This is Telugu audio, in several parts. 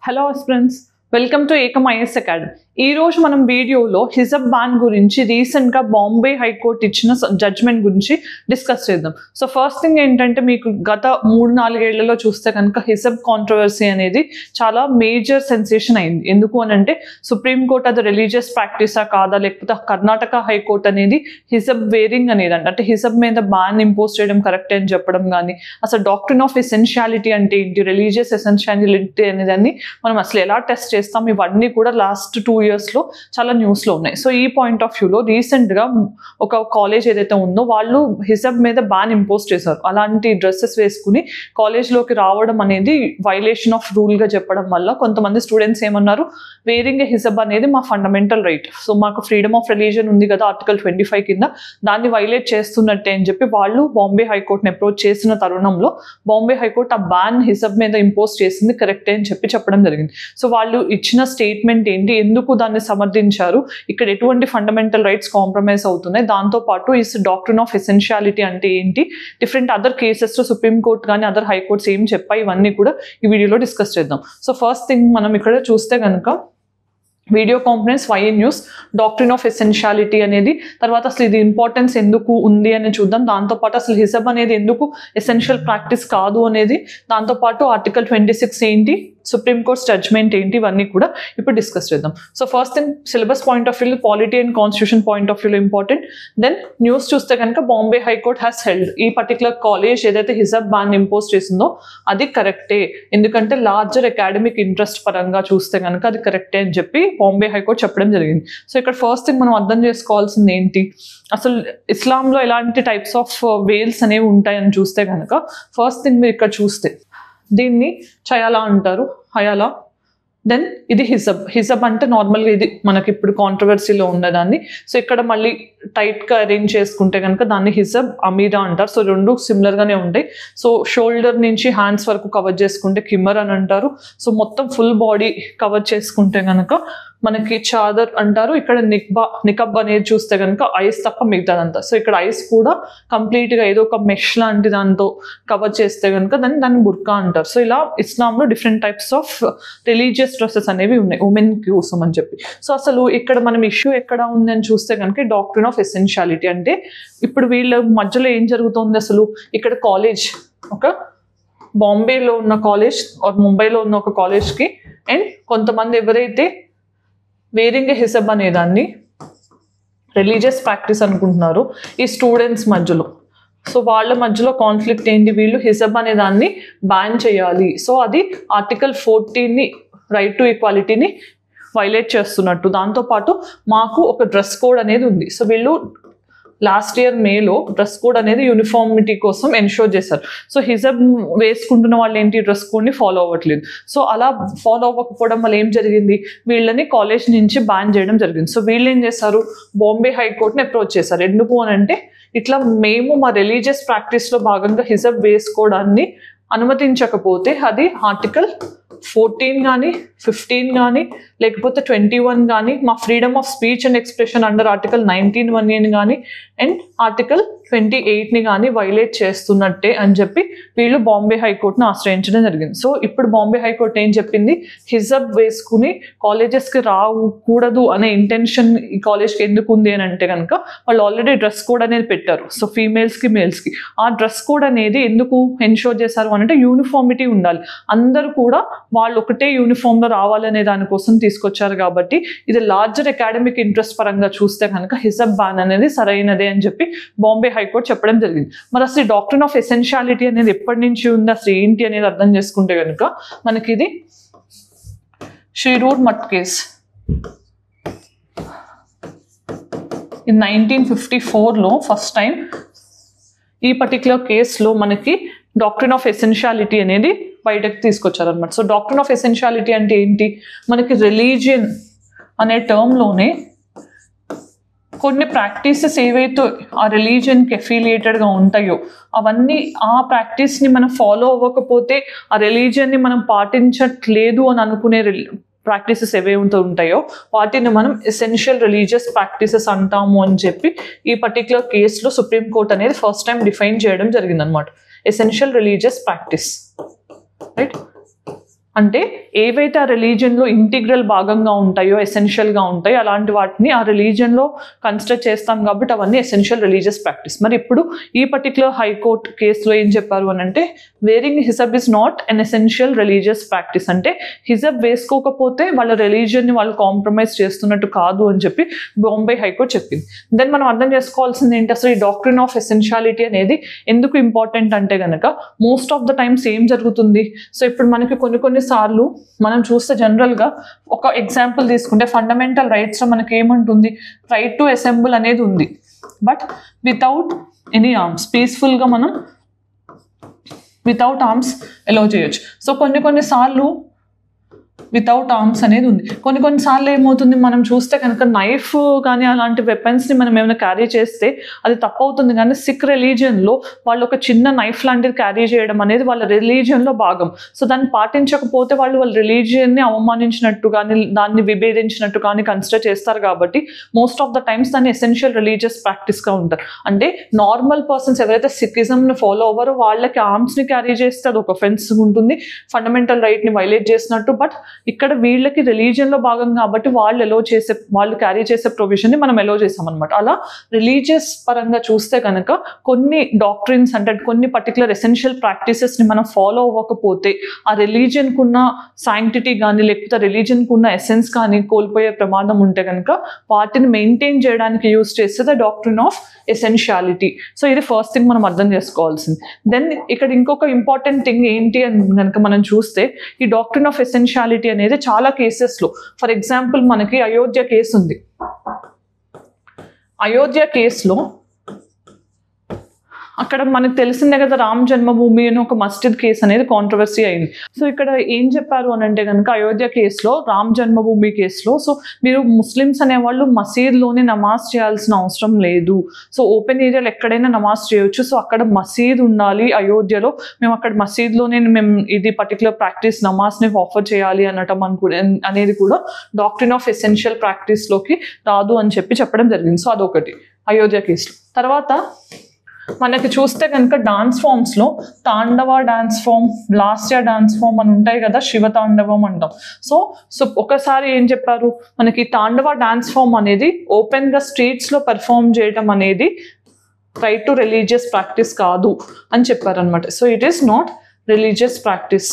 Hello aspirants, welcome to Ekam IAS Academy. ఈ రోజు మనం వీడియోలో హిజబ్ బ్యాన్ గురించి రీసెంట్ గా బాంబే హైకోర్టు ఇచ్చిన జడ్జ్మెంట్ గురించి డిస్కస్ చేద్దాం. సో ఫస్ట్ థింగ్ ఏంటంటే మీకు గత 3-4 ఏళ్లలో చూస్తే కనుక హిజబ్ కాంట్రవర్సీ అనేది చాలా మేజర్ సెన్సేషన్ అయింది. ఎందుకు అని అంటే సుప్రీం కోర్ట్ అది రిలీజియస్ ప్రాక్టీసా కాదా, లేకపోతే కర్ణాటక హైకోర్టు అనేది హిజబ్ వేరింగ్ అనేది అంటే హిజబ్ మీద బ్యాన్ ఇంపోజ్ చేయడం కరెక్ట్ అని చెప్పడం కానీ, అసలు డాక్ట్రిన్ ఆఫ్ ఎసెన్షియాలిటీ అంటే ఏంటి, రిలీజియస్ ఎసెన్షియాలిటీ అనేదాన్ని మనం అసలు ఎలా టెస్ట్ చేస్తాం, ఇవన్నీ కూడా లాస్ట్ 2 years లో చాలా న్యూస్ లో ఉన్నాయి. సో ఈ పాయింట్ ఆఫ్ వ్యూలో రీసెంట్ గా ఒక కాలేజ్ ఏదైతే ఉందో వాళ్ళు హిజబ్ మీద బ్యాన్ ఇంపోజ్ చేశారు. అలాంటి డ్రెస్సెస్ వేసుకుని కాలేజ్ లోకి రావడం అనేది వైలేషన్ ఆఫ్ రూల్ గా చెప్పడం వల్ల కొంతమంది స్టూడెంట్స్ ఏమన్నారు, వేరింగ్ హిజబ్ అనేది మా ఫండమెంటల్ రైట్, సో మాకు ఫ్రీడమ్ ఆఫ్ రిలీజియన్ ఉంది కదా ఆర్టికల్ 25 కింద, దాన్ని వైలేట్ చేస్తున్నట్టే అని చెప్పి వాళ్ళు బాంబే హైకోర్టుని అప్రోచ్ చేసిన తరుణంలో బాంబే హైకోర్టు ఆ బ్యాన్ హిజబ్ మీద ఇంపోజ్ చేసింది కరెక్టే అని చెప్పడం జరిగింది. సో వాళ్ళు ఇచ్చిన స్టేట్మెంట్ ఏంటి, ఎందుకు దాన్ని సమర్థించారు, ఇక్కడ ఎటువంటి ఫండమెంటల్ రైట్స్ కాంప్రమైజ్ అవుతున్నాయి, దాంతోపాటు ఈ డాక్ట్రిన్ ఆఫ్ ఎసెన్షియాలిటీ అంటే ఏంటి, different other cases supreme court కానీ అదర్ హైకోర్ట్స్ ఏం చెప్పాయి, ఇవన్నీ కూడా ఈ వీడియోలో డిస్కస్ చేద్దాం. సో ఫస్ట్ థింగ్ మనం ఇక్కడ చూస్తే కనుక video components, Y news, doctrine of essentiality అనేది, తర్వాత అసలు ఇది ఇంపార్టెన్స్ ఎందుకు ఉంది అని చూద్దాం. దాంతోపాటు అసలు హిజబ్ అనేది ఎందుకు ఎసెన్షియల్ ప్రాక్టీస్ కాదు అనేది, దాంతోపాటు ఆర్టికల్ 26 ఏంటి, సుప్రీం కోర్ట్ జడ్జ్మెంట్ ఏంటి, ఇవన్నీ కూడా ఇప్పుడు డిస్కస్ చేద్దాం. So first thing syllabus point of view, polity and constitution point of వ్యూలో ఇంపార్టెంట్. దెన్ న్యూస్ చూస్తే కనుక బాంబే హైకోర్ట్ హ్యాస్ హెల్డ్, ఈ పర్టికులర్ కాలేజ్ ఏదైతే హిజబ్ బ్యాన్ ఇంపోజ్ చేసిందో అది కరెక్టే, ఎందుకంటే లార్జర్ అకాడమిక్ ఇంట్రెస్ట్ పరంగా చూస్తే కనుక అది కరెక్టే అని చెప్పి బాంబే హైకోర్టు చెప్పడం జరిగింది. సో ఇక్కడ ఫస్ట్ థింగ్ మనం అర్థం చేసుకోవాల్సింది ఏంటి, అసలు ఇస్లాంలో ఎలాంటి టైప్స్ ఆఫ్ వేల్స్ అనేవి ఉంటాయని చూస్తే కనుక ఫస్ట్ థింగ్ మీరు ఇక్కడ చూస్తే దీన్ని చయాలా అంటారు, హయాలా. దెన్ ఇది హిజబ్ అంటే నార్మల్గా ఇది మనకి ఇప్పుడు కాంట్రవర్సీలో ఉన్నదాన్ని. సో ఇక్కడ మళ్ళీ టైట్గా అరేంజ్ చేసుకుంటే కనుక దాన్ని హిజబ్ అమీరా అంటారు. సో రెండు సిమిలర్గానే ఉంటాయి. సో షోల్డర్ నుంచి హ్యాండ్స్ వరకు కవర్ చేసుకుంటే కిమ్మర్ అని అంటారు. సో మొత్తం ఫుల్ బాడీ కవర్ చేసుకుంటే కనుక మనకి చాదర్ అంటారు. ఇక్కడ నికబ్ అనేది చూస్తే కనుక ఐస్ తప్ప మిగతాదంతా. సో ఇక్కడ ఐస్ కూడా కంప్లీట్గా ఏదో ఒక మెష్ లాంటి దాంతో కవర్ చేస్తే కనుక దాన్ని బుర్కా అంటారు. సో ఇలా ఇస్లాంలో different types of religious dresses అనేవి ఉన్నాయి ఉమెన్ కోసం అని చెప్పి. సో అసలు ఇక్కడ మనం ఇష్యూ ఎక్కడ ఉందని చూస్తే కనుక డాక్ట్రిన్ ఆఫ్ ఎసెన్షియాలిటీ అంటే ఇప్పుడు వీళ్ళ మధ్యలో ఏం జరుగుతుంది, అసలు ఇక్కడ కాలేజ్ ఒక బాంబేలో ఉన్న కాలేజ్ ముంబైలో ఉన్న ఒక కాలేజ్కి అండ్ కొంతమంది ఎవరైతే వేరింగ్ హిజబ్ అనేదాన్ని రిలీజియస్ ప్రాక్టీస్ అనుకుంటున్నారు ఈ స్టూడెంట్స్ మధ్యలో. సో వాళ్ళ మధ్యలో కాన్ఫ్లిక్ట్ ఏంటి, వీళ్ళు హిజబ్ అనే దాన్ని బ్యాన్ చేయాలి. సో అది ఆర్టికల్ 14ని రైట్ టు ఈక్వాలిటీని వైలేట్ చేస్తున్నట్టు. దాంతోపాటు మాకు ఒక డ్రెస్ కోడ్ అనేది ఉంది. సో వీళ్ళు లాస్ట్ ఇయర్ మేలో డ్రెస్ కోడ్ అనేది యూనిఫార్మిటీ కోసం ఎన్షోర్ చేశారు. సో హిజబ్ వేసుకుంటున్న వాళ్ళు ఏంటి డ్రెస్ కోడ్ని ఫాలో అవ్వట్లేదు. సో అలా ఫాలో అవ్వకపోవడం వల్ల ఏం జరిగింది, వీళ్ళని కాలేజ్ నుంచి బ్యాన్ చేయడం జరిగింది. సో వీళ్ళు ఏం చేశారు, బాంబే హైకోర్టుని అప్రోచ్ చేశారు. ఎందుకు అని అంటే ఇట్లా మేము మా రిలీజియస్ ప్రాక్టీస్లో భాగంగా హిజబ్ వేసుకోవడాన్ని అనుమతించకపోతే అది ఆర్టికల్ 14 కానీ 15 కానీ లేకపోతే 21 కానీ, మా freedom of speech and expression under article 19(1)(a) కానీ అండ్ ఆర్టికల్ 28ని కానీ వైలేట్ చేస్తున్నట్టే అని చెప్పి వీళ్ళు బాంబే హైకోర్టును ఆశ్రయించడం జరిగింది. సో ఇప్పుడు బాంబే హైకోర్టు ఏం చెప్పింది, హిజబ్ వేసుకుని కాలేజెస్కి రాకూడదు అనే ఇంటెన్షన్ ఈ కాలేజ్కి ఎందుకు ఉంది అని అంటే కనుక వాళ్ళు ఆల్రెడీ డ్రెస్ కోడ్ అనేది పెట్టారు. సో ఫీమేల్స్కి మేల్స్కి ఆ డ్రెస్ కోడ్ అనేది ఎందుకు ఎన్షోర్ చేశారు అంటే యూనిఫార్మిటీ ఉండాలి, అందరూ కూడా వాళ్ళు ఒకటే యూనిఫామ్లో రావాలనే దానికోసం తీసుకొచ్చారు. కాబట్టి ఇది లార్జర్ అకాడమిక్ ఇంట్రెస్ట్ పరంగా చూస్తే కనుక హిజబ్ బ్యాన్ అనేది సరైనదే అని చెప్పి బాంబే హైకోర్టు చెప్పడం జరిగింది. మరి అసలు డాక్ట్రిన్ ఆఫ్ ఎసెన్షియాలిటీ అనేది ఎప్పటి నుంచి ఉంది, అసలు ఏంటి అనేది అర్థం చేసుకుంటే కనుక మనకి ఇది షిరూర్ మట్ కేస్ ఇన్ 1954లో ఫస్ట్ టైం ఈ పర్టికులర్ కేసులో మనకి డాక్ట్రిన్ ఆఫ్ ఎసెన్షియాలిటీ అనేది బయటకు తీసుకొచ్చారనమాట. సో డాక్ట్రిన్ ఆఫ్ ఎసెన్షియాలిటీ అంటే ఏంటి, మనకి రిలీజియన్ అనే టర్మ్లోనే కొన్ని ప్రాక్టీసెస్ ఏవైతే ఆ రిలీజియన్కి అఫిలియేటెడ్గా ఉంటాయో అవన్నీ ఆ ప్రాక్టీస్ని మనం ఫాలో అవ్వకపోతే ఆ రిలీజియన్ని మనం పాటించట్లేదు అని అనుకునే ప్రాక్టీసెస్ ఏవైతే ఉంటాయో వాటిని మనం ఎసెన్షియల్ రిలీజియస్ ప్రాక్టీసెస్ అంటాము అని చెప్పి ఈ పర్టికులర్ కేసులో సుప్రీం కోర్ట్ అనేది ఫస్ట్ టైం డిఫైన్ చేయడం జరిగిందనమాట, ఎసెన్షియల్ రిలీజియస్ ప్రాక్టీస్, రైట్. అంటే ఏవైతే ఆ రిలీజియన్లో ఇంటిగ్రల్ భాగంగా ఉంటాయో, ఎసెన్షియల్గా ఉంటాయో అలాంటి వాటిని ఆ రిలీజియన్లో కన్సిడర్ చేస్తాం కాబట్టి అవన్నీ ఎసెన్షియల్ రిలీజియస్ ప్రాక్టీస్. మరి ఇప్పుడు ఈ పర్టికులర్ హైకోర్ట్ కేసులో ఏం చెప్పారు అని అంటే wearing hijab is not an essential religious practice. అంటే హిజబ్ వేసుకోకపోతే వాళ్ళ రిలీజియన్ని వాళ్ళు కాంప్రమైజ్ చేస్తున్నట్టు కాదు అని చెప్పి బాంబే హైకోర్ట్ చెప్పింది. దెన్ మనం అర్థం చేసుకోవాల్సింది ఏంటి, అసలు ఈ డాక్ట్రిన్ ఆఫ్ ఎసెన్షియాలిటీ అనేది ఎందుకు ఇంపార్టెంట్ అంటే కనుక మోస్ట్ ఆఫ్ ద టైమ్స్ ఏం జరుగుతుంది. సో ఇప్పుడు మనకి కొన్ని సార్లు మనం చూస్తే జనరల్గా ఒక ఎగ్జాంపుల్ తీసుకుంటే ఫండమెంటల్ రైట్స్లో మనకి ఏముంటుంది, రైట్ టు అసెంబుల్ అనేది ఉంది, బట్ వితౌట్ ఎనీ ఆర్మ్స్, పీస్ఫుల్గా మనం వితౌట్ ఆర్మ్స్ అలౌ చేయొచ్చు. సో కొన్ని సార్లు వితౌట్ ఆర్మ్స్ అనేది ఉంది. కొన్నిసార్లు ఏమవుతుంది, మనం చూస్తే కనుక నైఫ్ కానీ అలాంటి వెపన్స్ని మనం ఏమైనా క్యారీ చేస్తే అది తప్పు అవుతుంది. కానీ సిక్ రిలీజియన్లో వాళ్ళు ఒక చిన్న నైఫ్ లాంటిది క్యారీ చేయడం అనేది వాళ్ళ రిలీజియన్లో భాగం. సో దాన్ని పాటించకపోతే వాళ్ళ రిలీజియన్ని అవమానించినట్టు కానీ దాన్ని విభేదించినట్టు కానీ కన్సిడర్ చేస్తారు. కాబట్టి మోస్ట్ ఆఫ్ ద టైమ్స్ దాన్ని ఎసెన్షియల్ రిలీజియస్ ప్రాక్టీస్గా ఉంటారు. అంటే నార్మల్ పర్సన్స్ ఎవరైతే సిక్కిజంని ఫాలో అవ్వరో వాళ్ళకి ఆర్మ్స్ని క్యారీ చేస్తే అది ఒక ఒఫెన్స్ ఉంటుంది, ఫండమెంటల్ రైట్ని వైలేట్ చేసినట్టు. బట్ ఇక్కడ వీళ్ళకి రిలీజియన్లో భాగం కాబట్టి వాళ్ళు క్యారీ చేసే ప్రొవిజన్ని మనం ఎలో చేసామన్నమాట. అలా రిలీజియస్ పరంగా చూస్తే కనుక కొన్ని డాక్ట్రిన్స్ అంటే కొన్ని పర్టికులర్ ఎసెన్షియల్ ప్రాక్టీసెస్ని మనం ఫాలో అవ్వకపోతే ఆ రిలీజియన్కు ఉన్న శాంక్టిటీ కానీ లేకపోతే రిలీజియన్కు ఉన్న ఎసెన్స్ కానీ కోల్పోయే ప్రమాదం ఉంటే కనుక వాటిని మెయింటైన్ చేయడానికి యూజ్ చేస్తే the doctrine of essentiality. So ఇది ఫస్ట్ థింగ్ మనం అర్థం చేసుకోవాల్సింది. దెన్ ఇక్కడ ఇంకొక ఇంపార్టెంట్ థింగ్ ఏంటి అని కనుక మనం చూస్తే ఈ డాక్ట్రిన్ ఆఫ్ ఎసెన్షియాలిటీ అనేది చాలా కేసెస్లో, ఫర్ ఎగ్జాంపుల్ మనకి అయోధ్య కేసు ఉంది. అయోధ్య కేసులో అక్కడ మనకు తెలిసిందే కదా, రామ్ జన్మభూమి అని ఒక మస్జిద్ కేసు అనేది కాంట్రవర్సీ అయింది. సో ఇక్కడ ఏం చెప్పారు అని అంటే కనుక అయోధ్య కేసులో, రామ్ జన్మభూమి కేసులో, సో మీరు ముస్లిమ్స్ అనేవాళ్ళు మసీద్లోనే నమాజ్ చేయాల్సిన అవసరం లేదు, సో ఓపెన్ ఏరియాలో ఎక్కడైనా నమాజ్ చేయొచ్చు, సో అక్కడ మసీద్ ఉండాలి అయోధ్యలో, మేము అక్కడ మసీద్లోనే మేము ఇది పర్టికులర్ ప్రాక్టీస్ నమాజ్ని ఆఫర్ చేయాలి అనటం అనేది కూడా డాక్ట్రిన్ ఆఫ్ ఎసెన్షియల్ ప్రాక్టీస్లోకి రాదు అని చెప్పడం జరిగింది. సో అదొకటి అయోధ్య కేసులో. తర్వాత మనకి చూస్తే కనుక డాన్స్ ఫామ్స్లో Tandava dance form, Lasya dance form అని ఉంటాయి కదా, శివతాండవం అంటాం. సో ఒకసారి ఏం చెప్పారు, మనకి తాండవ డాన్స్ ఫామ్ అనేది ఓపెన్గా స్ట్రీట్స్లో పెర్ఫామ్ చేయడం అనేది రైట్ టు రిలీజియస్ ప్రాక్టీస్ కాదు అని చెప్పారనమాట. So it is not religious practice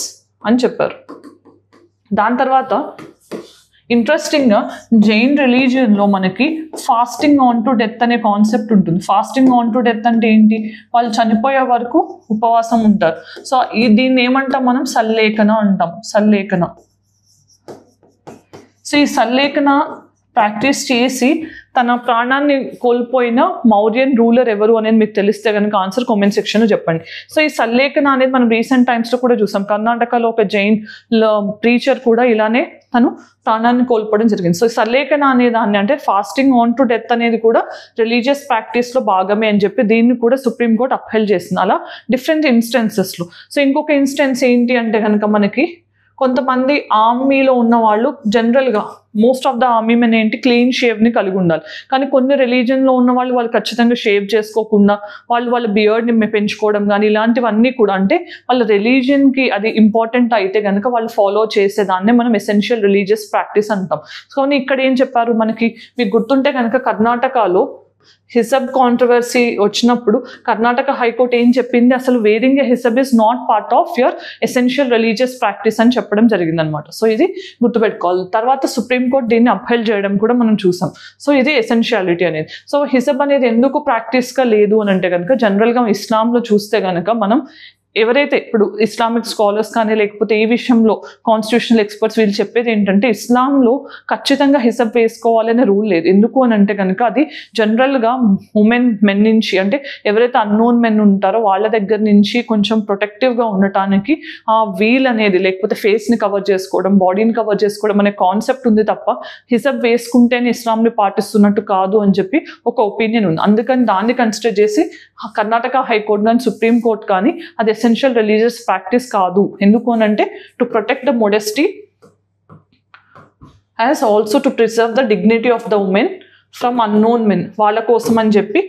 అని చెప్పారు. దాని తర్వాత ఇంట్రెస్టింగ్గా జైన్ రిలీజియన్లో మనకి ఫాస్టింగ్ ఆన్ టు డెత్ అనే కాన్సెప్ట్ ఉంటుంది. ఫాస్టింగ్ ఆన్ టు డెత్ అంటే ఏంటి, వాళ్ళు చనిపోయే వరకు ఉపవాసం ఉంటారు. సో దీన్ని ఏమంటాం మనం, సల్లేఖన అంటాం, సల్లేఖన. సో ఈ సల్లేఖన ప్రాక్టీస్ చేసి తన ప్రాణాన్ని కోల్పోయిన మౌర్యన్ రూలర్ ఎవరు అనేది మీకు తెలిస్తే కనుక ఆన్సర్ కామెంట్ సెక్షన్లో చెప్పండి. సో ఈ సల్లేఖన అనేది మనం రీసెంట్ టైమ్స్లో కూడా చూసాం. కర్ణాటకలో ఒక జైన్ ప్రీచర్ కూడా ఇలానే తను ప్రాణాన్ని కోల్పోవడం జరిగింది. సో సల్లేఖన అనే దాన్ని అంటే ఫాస్టింగ్ ఆన్ టు డెత్ అనేది కూడా రిలీజియస్ ప్రాక్టీస్లో భాగమే అని చెప్పి దీన్ని కూడా సుప్రీంకోర్టు అప్హెల్డ్ చేసింది. అలా డిఫరెంట్ ఇన్స్టెన్సెస్లో. సో ఇంకొక ఇన్స్టెన్స్ ఏంటి అంటే కనుక మనకి కొంతమంది ఆర్మీలో ఉన్న వాళ్ళు జనరల్గా most of the army men ఏంటి క్లీన్ షేవ్ని కలిగి ఉండాలి. కానీ కొన్ని రిలీజన్లో ఉన్న వాళ్ళు ఖచ్చితంగా షేవ్ చేసుకోకుండా వాళ్ళ బియర్డ్ని పెంచుకోవడం కానీ ఇలాంటివన్నీ కూడా, అంటే వాళ్ళ రిలీజియన్కి అది ఇంపార్టెంట్ అయితే కనుక వాళ్ళు ఫాలో చేసేదాన్ని మనం ఎసెన్షియల్ రిలీజియస్ ప్రాక్టీస్ అంటాం. సో ఇక్కడ ఏం చెప్పారు మనకి, మీకు గుర్తుంటే కనుక కర్ణాటకలో హిజబ్ కాంట్రవర్సీ వచ్చినప్పుడు కర్ణాటక హైకోర్టు ఏం చెప్పింది, అసలు wearing a hijab is not part of your essential religious practice అని చెప్పడం జరిగిందనమాట. సో ఇది గుర్తుపెట్టుకోవాలి. తర్వాత సుప్రీంకోర్టు దీన్ని అప్హెల్డ్ చేయడం కూడా మనం చూసాం. సో ఇది ఎసెన్షియాలిటీ అనేది. సో హిజబ్ అనేది ఎందుకు ప్రాక్టీస్గా లేదు అని అంటే కనుక జనరల్గా ఇస్లాంలో చూస్తే కనుక మనం ఎవరైతే ఇప్పుడు ఇస్లామిక్ స్కాలర్స్ కానీ లేకపోతే ఈ విషయంలో కాన్స్టిట్యూషనల్ ఎక్స్పర్ట్స్ వీళ్ళు చెప్పేది ఏంటంటే ఇస్లాంలో ఖచ్చితంగా హిజబ్ వేసుకోవాలనే రూల్ లేదు. ఎందుకు అని అంటే కనుక అది జనరల్గా మెన్ నుంచి, అంటే ఎవరైతే అన్నోన్ మెన్ ఉంటారో వాళ్ళ దగ్గర నుంచి కొంచెం ప్రొటెక్టివ్గా ఉండటానికి ఆ వీల్ అనేది లేకపోతే ఫేస్ని కవర్ చేసుకోవడం, బాడీని కవర్ చేసుకోవడం అనే కాన్సెప్ట్ ఉంది తప్ప హిజబ్ వేసుకుంటేనే ఇస్లాంని పాటిస్తున్నట్టు కాదు అని చెప్పి ఒక ఒపీనియన్ ఉంది. అందుకని దాన్ని కన్సిడర్ చేసి కర్ణాటక హైకోర్టు కానీ సుప్రీంకోర్టు కానీ అది ఎసెన్షియల్ రిలీజియస్ ప్రాక్టీస్ కాదు. ఎందుకు అని అంటే to protect the modesty as also to preserve the dignity of the women from unknown men, వాళ్ళ కోసం అని చెప్పి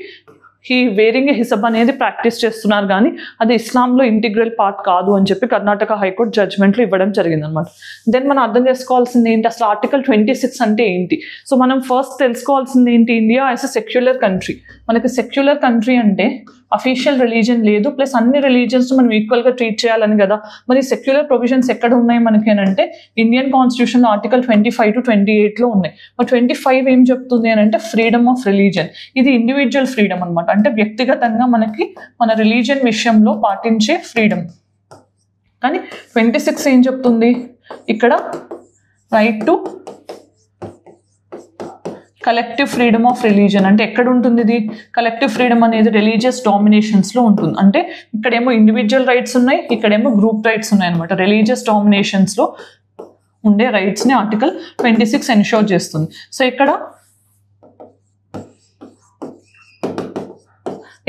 వేరింగ్ హిజబ్ అనేది ప్రాక్టీస్ చేస్తున్నారు కానీ అది ఇస్లాంలో ఇంటిగ్రల్ పార్ట్ కాదు అని చెప్పి కర్ణాటక హైకోర్టు జడ్జ్మెంట్లో ఇవ్వడం జరిగింది అనమాట. దెన్ మనం అర్థం చేసుకోవాల్సింది ఏంటి, అసలు ఆర్టికల్ 26 అంటే ఏంటి. సో మనం ఫస్ట్ తెలుసుకోవాల్సింది ఏంటి, India as a secular country. మనకి సెక్యులర్ కంట్రీ అంటే అఫీషియల్ రిలీజన్ లేదు, ప్లస్ అన్ని రిలీజన్స్ మనం ఈక్వల్గా ట్రీట్ చేయాలని కదా. మరి సెక్యులర్ ప్రొవిజన్స్ ఎక్కడ ఉన్నాయి మనకి అంటే ఇండియన్ కాన్స్టిట్యూషన్ ఆర్టికల్ 25 to 28లో ఉన్నాయి. మరి 25 ఏం చెప్తుంది అని అంటే ఫ్రీడమ్ ఆఫ్ రిలీజన్. ఇది ఇండివిజువల్ ఫ్రీడమ్ అనమాట, అంటే వ్యక్తిగతంగా మనకి మన రిలీజన్ విషయంలో పాటించే ఫ్రీడమ్. కానీ 26 ఏం చెప్తుంది, ఇక్కడ right to collective freedom of religion. అంటే ఎక్కడ ఉంటుంది ఇది కలెక్టివ్ ఫ్రీడమ్ అనేది రిలీజియస్ డామినేషన్స్లో ఉంటుంది. అంటే ఇక్కడేమో ఇండివిజువల్ రైట్స్ ఉన్నాయి, ఇక్కడేమో గ్రూప్ రైట్స్ ఉన్నాయి అనమాట. రిలీజియస్ డామినేషన్స్లో ఉండే రైట్స్ని ఆర్టికల్ 26 ఎన్షోర్ చేస్తుంది. సో ఇక్కడ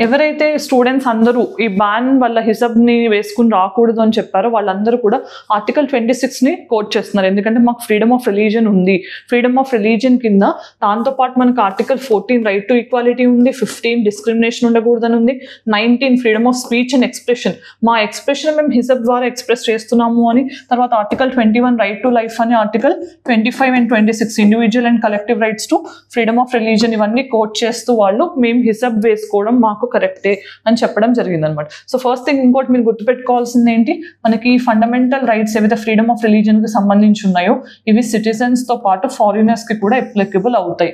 ఎవరైతే స్టూడెంట్స్ అందరూ ఈ బ్యాన్ వల్ల హిజబ్ని వేసుకుని రాకూడదు అని చెప్పారో వాళ్ళందరూ కూడా ఆర్టికల్ 26ని కోట్ చేస్తున్నారు. ఎందుకంటే మాకు ఫ్రీడమ్ ఆఫ్ రిలీజన్ ఉంది. ఫ్రీడమ్ ఆఫ్ రిలీజన్ కింద దాంతోపాటు మనకు ఆర్టికల్ 14 రైట్ టు ఈక్వాలిటీ ఉంది, 15 డిస్క్రిమినేషన్ ఉండకూడదని ఉంది, 19 freedom of speech and expression. మా ఎక్స్ప్రెషన్ మేము హిజబ్ ద్వారా ఎక్స్ప్రెస్ చేస్తున్నాము అని. తర్వాత ఆర్టికల్ 21 రైట్ టు లైఫ్ అని, article 25 and 26 individual and collective rights to freedom of religion. ఇవన్నీ కోట్ చేస్తూ వాళ్ళు మేము హిజబ్ వేసుకోవడం మాకు కరెక్టే అని చెప్పడం జరిగింది అనమాట. సో ఫస్ట్ థింగ్ ఇంకోటి మీరు గుర్తుపెట్టుకోవాల్సింది ఏంటి, మనకి ఫండమెంటల్ రైట్స్ ఏవైతే ఫ్రీడమ్ ఆఫ్ రిలీజన్కి సంబంధించి ఉన్నాయో ఇవి సిటిజన్స్తో పాటు ఫారినర్స్కి కూడా అప్లికబుల్ అవుతాయి.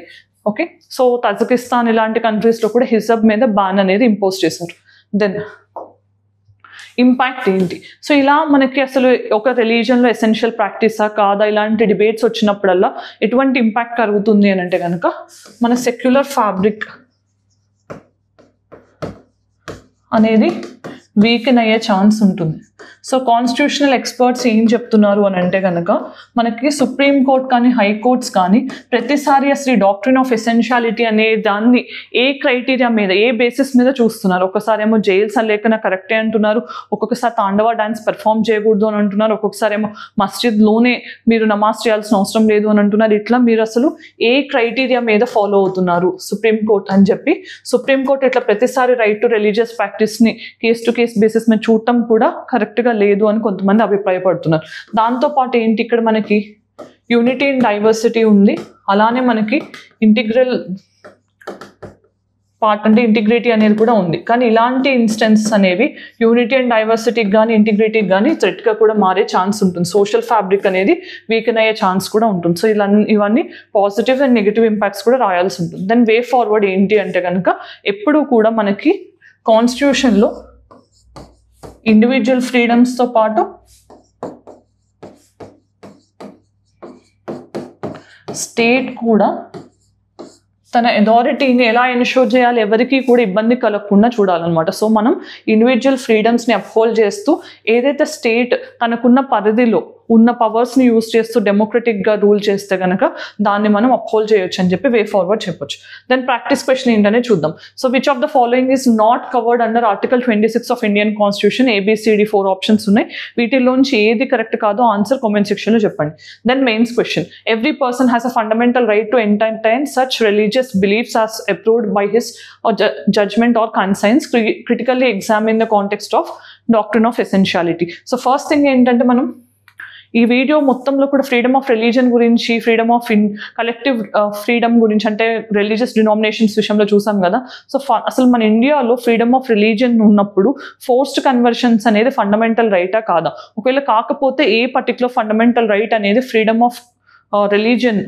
ఓకే, సో తజకిస్తాన్ ఇలాంటి కంట్రీస్లో కూడా హిజబ్ మీద బ్యాన్ అనేది ఇంపోజ్ చేశారు. దెన్ ఇంపాక్ట్ ఏంటి, సో ఇలా మనకి అసలు ఒక రిలీజన్లో ఎసెన్షియల్ ప్రాక్టీసా కాదా ఇలాంటి డిబేట్స్ వచ్చినప్పుడల్లా ఎటువంటి ఇంపాక్ట్ కలుగుతుంది అని అంటే కనుక మన సెక్యులర్ ఫ్యాబ్రిక్ అనేది వీకెన్ అయ్యే ఛాన్స్ ఉంటుంది. సో కాన్స్టిట్యూషనల్ ఎక్స్పర్ట్స్ ఏం చెప్తున్నారు అని అంటే కనుక మనకి సుప్రీంకోర్ట్ కానీ హైకోర్ట్స్ కానీ ప్రతిసారి అసలు ఈ డాక్ట్రిన్ ఆఫ్ ఎసెన్షియాలిటీ అనే దాన్ని ఏ క్రైటీరియా మీద ఏ బేసిస్ మీద చూస్తున్నారు. ఒక్కసారి ఏమో జైల్స్ లేకనా కరెక్టే అంటున్నారు, ఒక్కొక్కసారి తాండవ డాన్స్ పెర్ఫామ్ చేయకూడదు అని అంటున్నారు, ఒక్కొక్కసారి ఏమో మస్జిద్లోనే మీరు నమాజ్ చేయాల్సిన అవసరం లేదు అని అంటున్నారు. ఇట్లా మీరు అసలు ఏ క్రైటీరియా మీద ఫాలో అవుతున్నారు సుప్రీంకోర్ట్ అని చెప్పి సుప్రీంకోర్ట్ ఇట్లా ప్రతిసారి రైట్ టు రిలీజియస్ ప్రాక్టీస్ని కేస్ టు కేస్ బేసిస్ మీద చూడటం కూడా కరెక్ట్గా లేదు అని కొంతమంది అభిప్రాయపడుతున్నారు. దాంతోపాటు ఏంటి, ఇక్కడ మనకి యూనిటీ అండ్ డైవర్సిటీ ఉంది, అలానే మనకి ఇంటిగ్రల్ పార్ట్ అంటే ఇంటిగ్రిటీ అనేది కూడా ఉంది. కానీ ఇలాంటి ఇన్స్టెన్సెస్ అనేవి యూనిటీ అండ్ డైవర్సిటీకి కానీ ఇంటిగ్రిటీకి కానీ థ్రెట్గా కూడా మారే ఛాన్స్ ఉంటుంది. సోషల్ ఫ్యాబ్రిక్ అనేది వీకెన్ అయ్యే ఛాన్స్ కూడా ఉంటుంది. సో ఇవన్నీ పాజిటివ్ అండ్ నెగిటివ్ ఇంపాక్ట్స్ కూడా రాయాల్సి ఉంటుంది. దెన్ వే ఫార్వర్డ్ ఏంటి అంటే కనుక ఎప్పుడూ కూడా మనకి కాన్స్టిట్యూషన్లో ఇండివిజువల్ ఫ్రీడమ్స్తో పాటు స్టేట్ కూడా తన అథారిటీని ఎలా ఎన్షూర్ చేయాలి, ఎవరికి కూడా ఇబ్బంది కలగకుండా చూడాలన్నమాట. సో మనం ఇండివిజువల్ ఫ్రీడమ్స్ని అప్హోల్డ్ చేస్తూ ఏదైతే స్టేట్ తనకున్న పరిధిలో ఉన్న పవర్స్ని యూజ్ చేస్తూ డెమోక్రటిక్గా రూల్ చేస్తే కనుక దాన్ని మనం అప్హోల్డ్ చేయొచ్చు అని చెప్పి వే ఫార్వర్డ్ చెప్పొచ్చు. దెన్ ప్రాక్టీస్ క్వశ్చన్ ఏంటనే చూద్దాం. So which of the following is not covered under article 26 of Indian constitution. ABCD 4 options ఉన్నాయి. వీటిలోంచి ఏది కరెక్ట్ కాదో ఆన్సర్ కామెంట్ సెక్షన్లో చెప్పండి. Then mains question, every person has a fundamental right to entertain such religious beliefs as approved by his judgment or conscience. Critically examine the context of doctrine of essentiality. So first thing ఏంటంటే మనం ఈ వీడియో మొత్తంలో కూడా ఫ్రీడమ్ ఆఫ్ రిలీజన్ గురించి, ఫ్రీడమ్ ఆఫ్ కలెక్టివ్ ఫ్రీడమ్ గురించి అంటే రిలీజియస్ డినామినేషన్స్ విషయంలో చూసాం కదా. సో అసలు మన ఇండియాలో ఫ్రీడమ్ ఆఫ్ రిలీజన్ ఉన్నప్పుడు ఫోర్స్డ్ కన్వర్షన్స్ అనేది ఫండమెంటల్ రైటా కాదా, ఒకవేళ కాకపోతే ఏ పర్టికులర్ ఫండమెంటల్ రైట్ అనేది ఫ్రీడమ్ ఆఫ్ రిలీజన్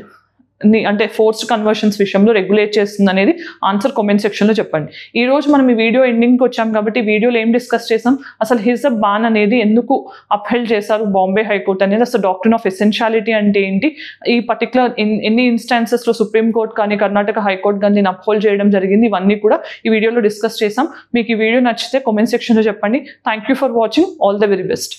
అంటే ఫోర్స్డ్ కన్వర్షన్స్ విషయంలో రెగ్యులేట్ చేస్తుంది అనేది ఆన్సర్ కామెంట్ సెక్షన్లో చెప్పండి. ఈ రోజు మనం ఈ వీడియో ఎండింగ్కి వచ్చాం కాబట్టి వీడియోలో ఏం డిస్కస్ చేసాం, అసలు హిజబ్ బాన్ అనేది ఎందుకు అప్హెల్డ్ చేశారు బాంబే హైకోర్టు అనేది, అసలు డాక్ట్రిన్ ఆఫ్ ఎసెన్షియాలిటీ అంటే ఏంటి, ఈ పర్టికులర్ ఎన్ని ఇన్స్టాన్సెస్లో సుప్రీంకోర్టు కానీ కర్ణాటక హైకోర్టు కానీ దీన్ని అప్హోల్డ్ చేయడం జరిగింది, ఇవన్నీ కూడా ఈ వీడియోలో డిస్కస్ చేసాం. మీకు ఈ వీడియో నచ్చితే కామెంట్ సెక్షన్లో చెప్పండి. Thank you for watching. All the very best.